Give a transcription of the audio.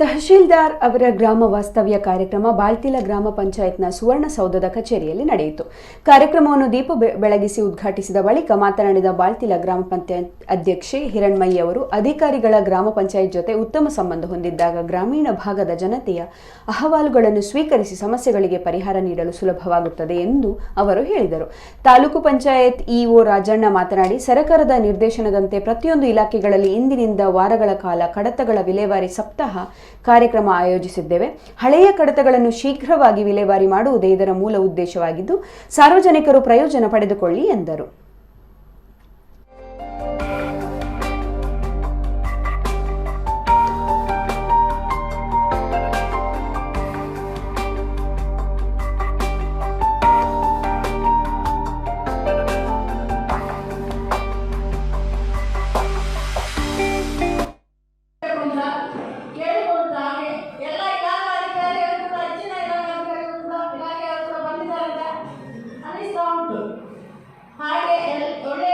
ತಹಶೀಲ್ದಾರ್ ಅವರ ಗ್ರಾಮ ವಾಸ್ತವ್ಯ ಕಾರ್ಯಕ್ರಮ ಬಾಳ್ತಿಲ ಗ್ರಾಮ ಪಂಚಾಯತ್ನ ಸುವರ್ಣಸೌಧದ ಕಚೇರಿಯಲ್ಲಿ ನಡೆಯಿತು. ಕಾರ್ಯಕ್ರಮವನ್ನು ದೀಪ ಬೆಳಗಿಸಿ ಉದ್ಘಾಟಿಸಿದ ಬಳಿಕ ಮಾತನಾಡಿದ ಬಾಳ್ತಿಲ ಗ್ರಾಮ ಪಂಚಾಯತ್ ಅಧ್ಯಕ್ಷೆ ಹಿರಣ್ಮಯಿ ಅವರು, ಅಧಿಕಾರಿಗಳ ಗ್ರಾಮ ಪಂಚಾಯತ್ ಜೊತೆ ಉತ್ತಮ ಸಂಬಂಧ ಹೊಂದಿದ್ದಾಗ ಗ್ರಾಮೀಣ ಭಾಗದ ಜನತೆಯ ಅಹವಾಲುಗಳನ್ನು ಸ್ವೀಕರಿಸಿ ಸಮಸ್ಯೆಗಳಿಗೆ ಪರಿಹಾರ ನೀಡಲು ಸುಲಭವಾಗುತ್ತದೆ ಎಂದು ಅವರು ಹೇಳಿದರು. ತಾಲೂಕು ಪಂಚಾಯತ್ ಇಒ ರಾಜಣ್ಣ ಮಾತನಾಡಿ, ಸರ್ಕಾರದ ನಿರ್ದೇಶನದಂತೆ ಪ್ರತಿಯೊಂದು ಇಲಾಖೆಗಳಲ್ಲಿ ಇಂದಿನಿಂದ ವಾರಗಳ ಕಾಲ ಕಡತಗಳ ವಿಲೇವಾರಿ ಸಪ್ತಾಹ ಕಾರ್ಯಕ್ರಮ ಆಯೋಜಿಸಿದ್ದೇವೆ. ಹಳೆಯ ಕಡತಗಳನ್ನು ಶೀಘ್ರವಾಗಿ ವಿಲೇವಾರಿ ಮಾಡುವುದೇ ಇದರ ಮೂಲ ಉದ್ದೇಶವಾಗಿದ್ದು, ಸಾರ್ವಜನಿಕರು ಪ್ರಯೋಜನ ಪಡೆದುಕೊಳ್ಳಿ ಎಂದರು. ಹಾಗೆ ಒಳ್ಳೆಯ